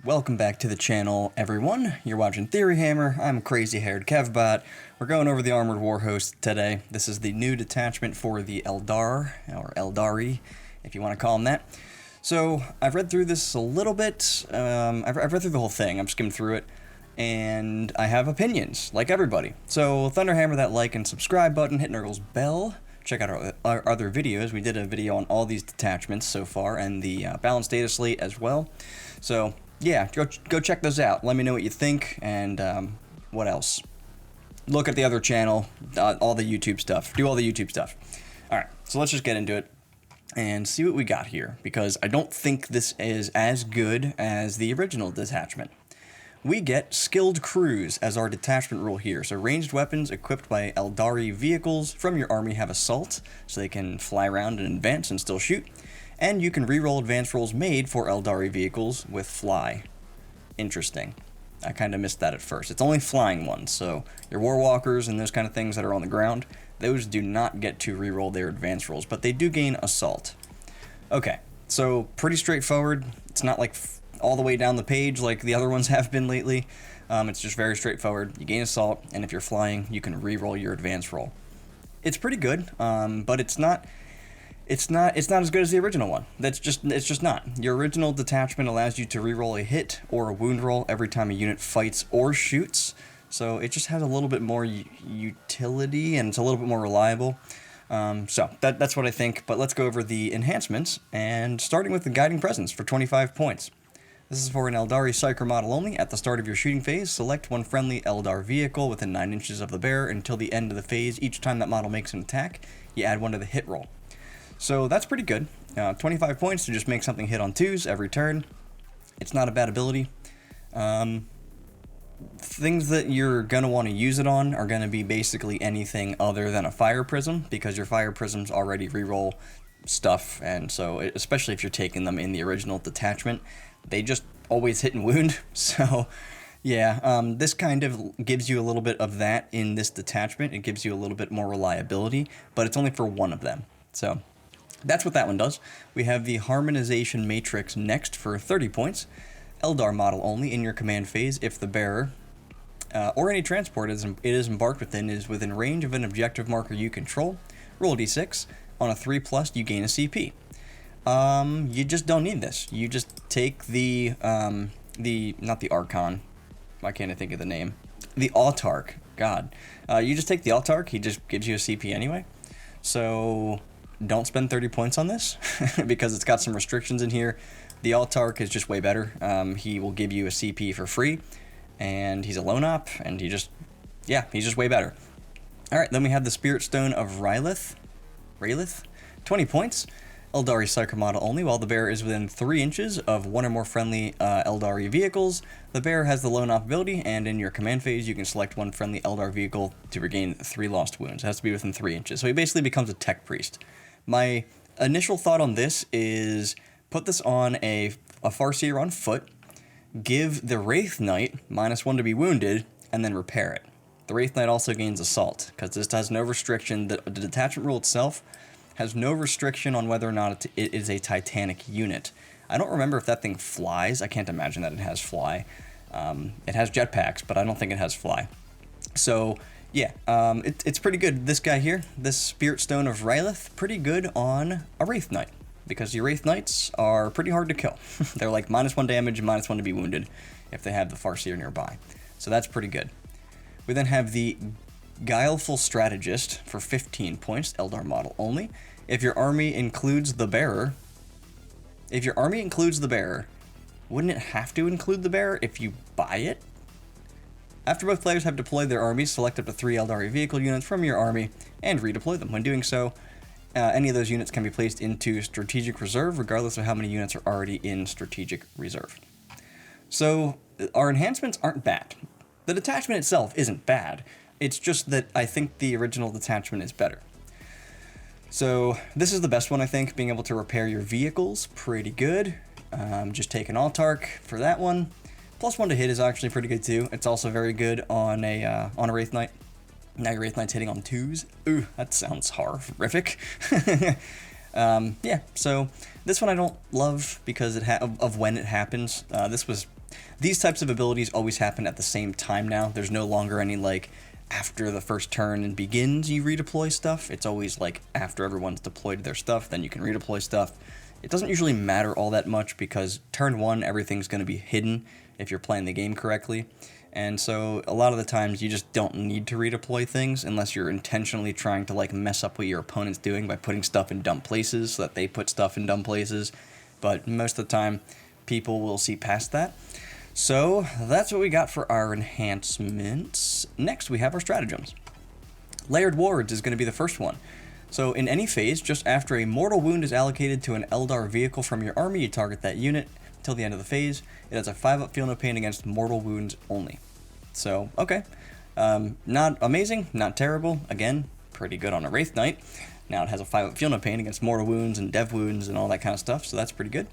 Welcome back to the channel, everyone. You're watching Theory Hammer. I'm crazy-haired Kevbot. We're going over the Armored Warhost today. This is the new detachment for the Eldar, or Eldari, if you want to call them that. So, I've read through this a little bit. I've read through the whole thing. I'm skimmed through it. And I have opinions, like everybody. So, thunderhammer that like and subscribe button, hit Nurgle's bell. Check out our other videos. We did a video on all these detachments so far, and the balanced data slate as well. So, yeah, go check those out. Let me know what you think, and what else? Look at the other channel, all the YouTube stuff. Do all the YouTube stuff. Alright, so let's just get into it and see what we got here, because I don't think this is as good as the original detachment. We get skilled crews as our detachment rule here. So ranged weapons equipped by Eldari vehicles from your army have assault, so they can fly around and advance and still shoot. And you can reroll advanced rolls made for Eldari vehicles with fly. Interesting. I kind of missed that at first. It's only flying ones, so your warwalkers and those kind of things that are on the ground, those do not get to reroll their advanced rolls, but they do gain assault. Okay, so pretty straightforward. It's not like all the way down the page like the other ones have been lately. It's just very straightforward. You gain assault, and if you're flying, you can reroll your advanced roll. It's pretty good, but it's not as good as the original one. It's just not. Your original detachment allows you to reroll a hit or a wound roll every time a unit fights or shoots. So it just has a little bit more utility, and it's a little bit more reliable. So that's what I think. But let's go over the enhancements, and starting with the Guiding Presence for 25 points. This is for an Eldari Psyker model only. At the start of your shooting phase, select one friendly Eldar vehicle within 9 inches of the bearer until the end of the phase. Each time that model makes an attack, you add 1 to the hit roll. So that's pretty good. 25 points to just make something hit on 2s every turn. It's not a bad ability. Things that you're going to want to use it on are going to be basically anything other than a Fire Prism, because your Fire Prisms already reroll stuff, and so especially if you're taking them in the original detachment, they just always hit and wound. So yeah, this kind of gives you a little bit of that in this detachment. It gives you a little bit more reliability, but it's only for one of them. So that's what that one does. We have the Harmonization Matrix next for 30 points. Eldar model only in your command phase if the bearer or any transport it is embarked within is within range of an objective marker you control. Roll a d6. On a 3+, you gain a CP. You just don't need this. You just take the not the Archon. Why can't I think of the name? The Autarch. God. You just take the Autarch. He just gives you a CP anyway. So don't spend 30 points on this because it's got some restrictions in here. The Autarch is just way better. He will give you a CP for free, and he's a lone op, and he's just way better. Alright, then we have the Spirit Stone of Rylith, 20 points. Eldari Psyker model only. While the bearer is within 3 inches of one or more friendly Eldari vehicles, the bearer has the lone op ability, and in your command phase, you can select one friendly Eldar vehicle to regain 3 lost wounds. It has to be within 3 inches. So he basically becomes a tech priest. My initial thought on this is put this on a Farseer on foot, give the Wraith Knight -1 to be wounded, and then repair it. The Wraith Knight also gains assault, because this has no restriction. The detachment rule itself has no restriction on whether or not it is a Titanic unit. I don't remember if that thing flies. I can't imagine that it has fly. It has jetpacks, but I don't think it has fly. So yeah, it's pretty good. This guy here, this Spirit Stone of Rylith, pretty good on a Wraith Knight, because your Wraith Knights are pretty hard to kill. They're like -1 damage and -1 to be wounded if they have the Farseer nearby. So that's pretty good. We then have the Guileful Strategist for 15 points, Eldar model only. If your army includes the bearer, wouldn't it have to include the bearer if you buy it? After both players have deployed their armies, select up to 3 Eldari vehicle units from your army and redeploy them. When doing so, any of those units can be placed into Strategic Reserve, regardless of how many units are already in Strategic Reserve. So our enhancements aren't bad. The detachment itself isn't bad. It's just that I think the original detachment is better. So this is the best one, I think. Being able to repair your vehicles, pretty good. Just take an Autarch for that one. +1 to hit is actually pretty good too. It's also very good on a Wraith Knight. Now your Wraith Knight's hitting on 2s. Ooh, that sounds horrific. Yeah, so this one I don't love because of when it happens. This was These types of abilities always happen at the same time now. There's no longer any, like, after the first turn and begins, you redeploy stuff. It's always, like, after everyone's deployed their stuff, then you can redeploy stuff. It doesn't usually matter all that much because turn 1, everything's going to be hidden if you're playing the game correctly. And so a lot of the times you just don't need to redeploy things unless you're intentionally trying to, like, mess up what your opponent's doing by putting stuff in dumb places so that they put stuff in dumb places. But most of the time, people will see past that. So that's what we got for our enhancements. Next, we have our stratagems. Layered wards is going to be the first one. So in any phase, just after a mortal wound is allocated to an Eldar vehicle from your army, you target that unit until the end of the phase. It has a 5-up feel no pain against mortal wounds only. So, okay. Not amazing, not terrible. Again, pretty good on a Wraith Knight. Now it has a 5-up feel no pain against mortal wounds and dev wounds and all that kind of stuff, so that's pretty good.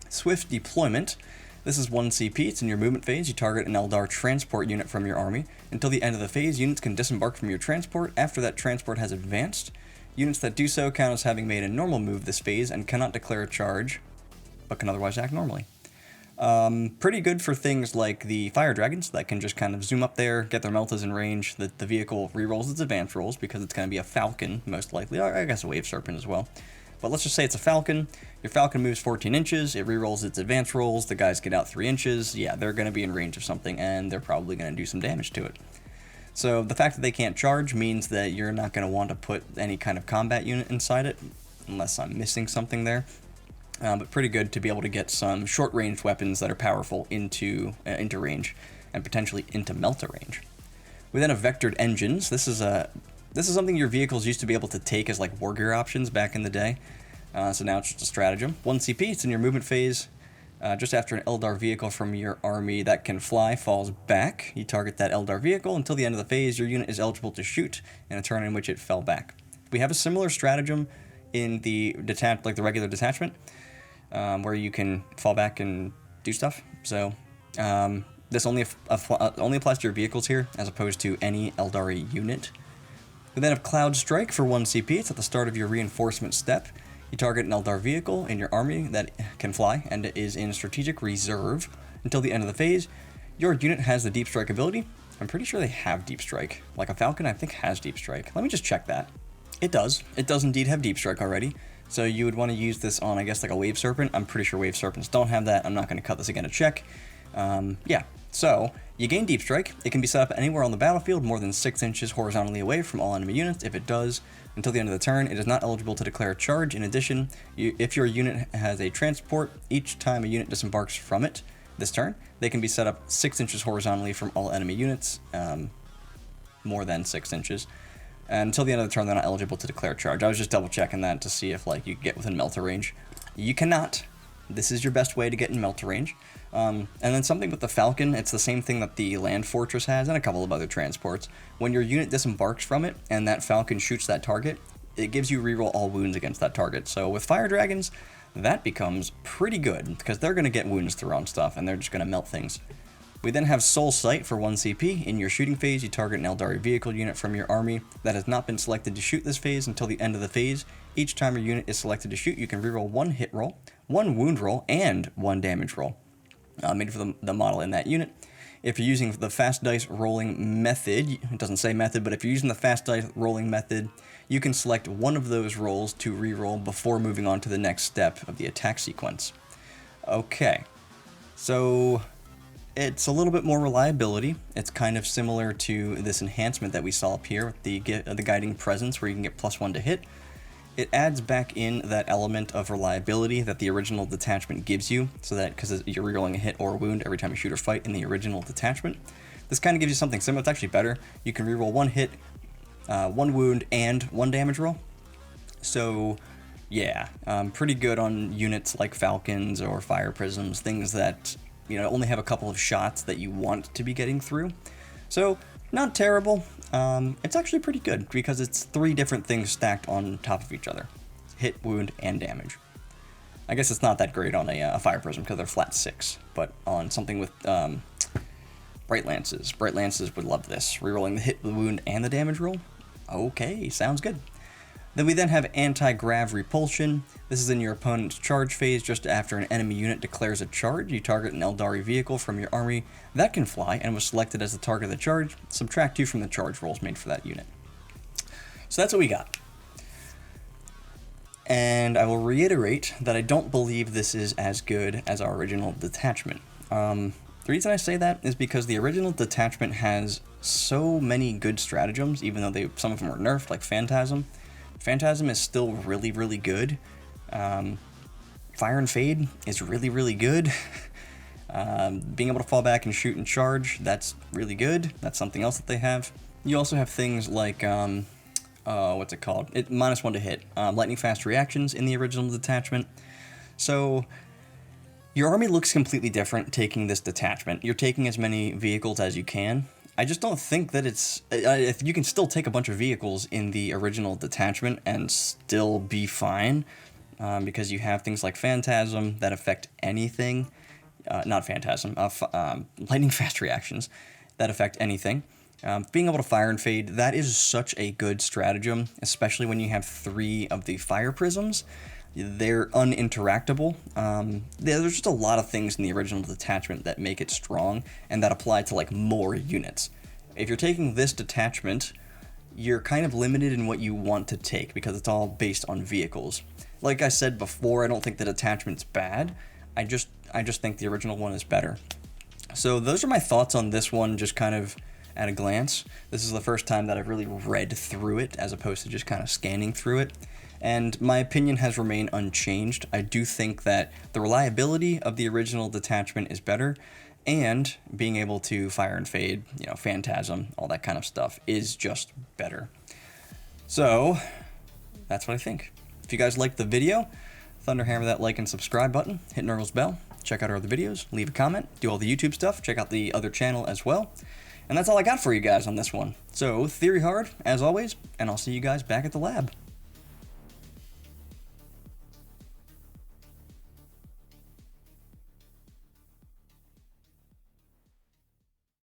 Swift deployment. This is 1 CP, it's in your movement phase. You target an Eldar transport unit from your army. Until the end of the phase, units can disembark from your transport after that transport has advanced. Units that do so count as having made a normal move this phase and cannot declare a charge, but can otherwise act normally. Pretty good for things like the fire dragons that can just kind of zoom up there, get their meltas in range. The vehicle rerolls its advance rolls because it's going to be a falcon, most likely, or I guess a wave serpent as well. But let's just say it's a falcon. Your falcon moves 14 inches, it rerolls its advance rolls, the guys get out 3 inches. Yeah, they're going to be in range of something, and they're probably going to do some damage to it. So the fact that they can't charge means that you're not going to want to put any kind of combat unit inside it, unless I'm missing something there. But pretty good to be able to get some short-range weapons that are powerful into range, and potentially into melta range. We then have vectored engines. This is something your vehicles used to be able to take as like war gear options back in the day. So now it's just a stratagem. 1 CP, it's in your movement phase. Just after an Eldar vehicle from your army that can fly falls back, you target that Eldar vehicle. Until the end of the phase, your unit is eligible to shoot in a turn in which it fell back. We have a similar stratagem in the the regular detachment, where you can fall back and do stuff. So this only applies to your vehicles here, as opposed to any Eldari unit. We then have Cloud Strike for 1 CP. It's at the start of your reinforcement step. You target an Eldar vehicle in your army that can fly and is in strategic reserve until the end of the phase. Your unit has the Deep Strike ability. I'm pretty sure they have Deep Strike. Like a Falcon, I think, has Deep Strike. Let me just check that. It does. It does indeed have Deep Strike already. So you would want to use this on, I guess, like a Wave Serpent. I'm pretty sure Wave Serpents don't have that. I'm not going to cut this again to check. Yeah. So, you gain Deep Strike. It can be set up anywhere on the battlefield more than 6 inches horizontally away from all enemy units. If it does, until the end of the turn, it is not eligible to declare a charge. In addition, if your unit has a transport, each time a unit disembarks from it this turn, they can be set up 6 inches horizontally from all enemy units, more than 6 inches. And until the end of the turn, they're not eligible to declare a charge. I was just double checking that to see if like you could get within melta range. You cannot. This is your best way to get in melta range. And then something with the Falcon, it's the same thing that the Land Fortress has and a couple of other transports. When your unit disembarks from it and that Falcon shoots that target, it gives you reroll all wounds against that target. So with Fire Dragons, that becomes pretty good because they're going to get wounds through on stuff and they're just going to melt things. We then have Soul Sight for 1 CP. In your shooting phase, you target an Eldari vehicle unit from your army that has not been selected to shoot this phase until the end of the phase. Each time your unit is selected to shoot, you can reroll 1 hit roll, 1 wound roll, and 1 damage roll. Made for the model in that unit. If you're using the fast dice rolling method, it doesn't say method, but if you're using the fast dice rolling method, you can select one of those rolls to reroll before moving on to the next step of the attack sequence. Okay, so it's a little bit more reliability. It's kind of similar to this enhancement that we saw up here with the guiding presence where you can get +1 to hit. It adds back in that element of reliability that the original detachment gives you, so that because you're rerolling a hit or a wound every time you shoot or fight in the original detachment. This kind of gives you something similar. It's actually better. You can reroll 1 hit, 1 wound, and 1 damage roll. So, yeah, pretty good on units like Falcons or Fire Prisms, things that only have a couple of shots that you want to be getting through. So, not terrible. It's actually pretty good because it's 3 different things stacked on top of each other. Hit, wound, and damage. I guess it's not that great on a Fire Prism because they're flat 6, but on something with Bright Lances would love this. Rerolling the hit, the wound, and the damage roll. Okay, sounds good. Then we then have Anti-Grav Repulsion. This is in your opponent's charge phase just after an enemy unit declares a charge. You target an Eldari vehicle from your army that can fly and was selected as the target of the charge. Subtract 2 from the charge rolls made for that unit. So that's what we got. And I will reiterate that I don't believe this is as good as our original detachment. The reason I say that is because the original detachment has so many good stratagems, even though some of them were nerfed, like Phantasm. Phantasm is still really, really good. Fire and Fade is really, really good. Being able to fall back and shoot and charge, that's really good. That's something else that they have. You also have things like, what's it called? -1 to hit. Lightning fast reactions in the original detachment. So your army looks completely different taking this detachment. You're taking as many vehicles as you can. I just don't think that it's... if you can still take a bunch of vehicles in the original detachment and still be fine, because you have things like Phantasm that affect anything. Not Phantasm, lightning fast reactions that affect anything. Being able to fire and fade, that is such a good stratagem, especially when you have 3 of the fire prisms. They're uninteractable. There's just a lot of things in the original detachment that make it strong and that apply to like more units. If you're taking this detachment, you're kind of limited in what you want to take because it's all based on vehicles. Like I said before, I don't think the detachment's bad. I just think the original one is better. So those are my thoughts on this one, just kind of at a glance. This is the first time that I've really read through it as opposed to just kind of scanning through it. And my opinion has remained unchanged. I do think that the reliability of the original detachment is better, and being able to fire and fade, Phantasm, all that kind of stuff is just better. So that's what I think. If you guys liked the video, thunderhammer that like and subscribe button, hit Nurgle's bell, check out our other videos, leave a comment, do all the YouTube stuff, check out the other channel as well. And that's all I got for you guys on this one. So, theory hard, as always, and I'll see you guys back at the lab.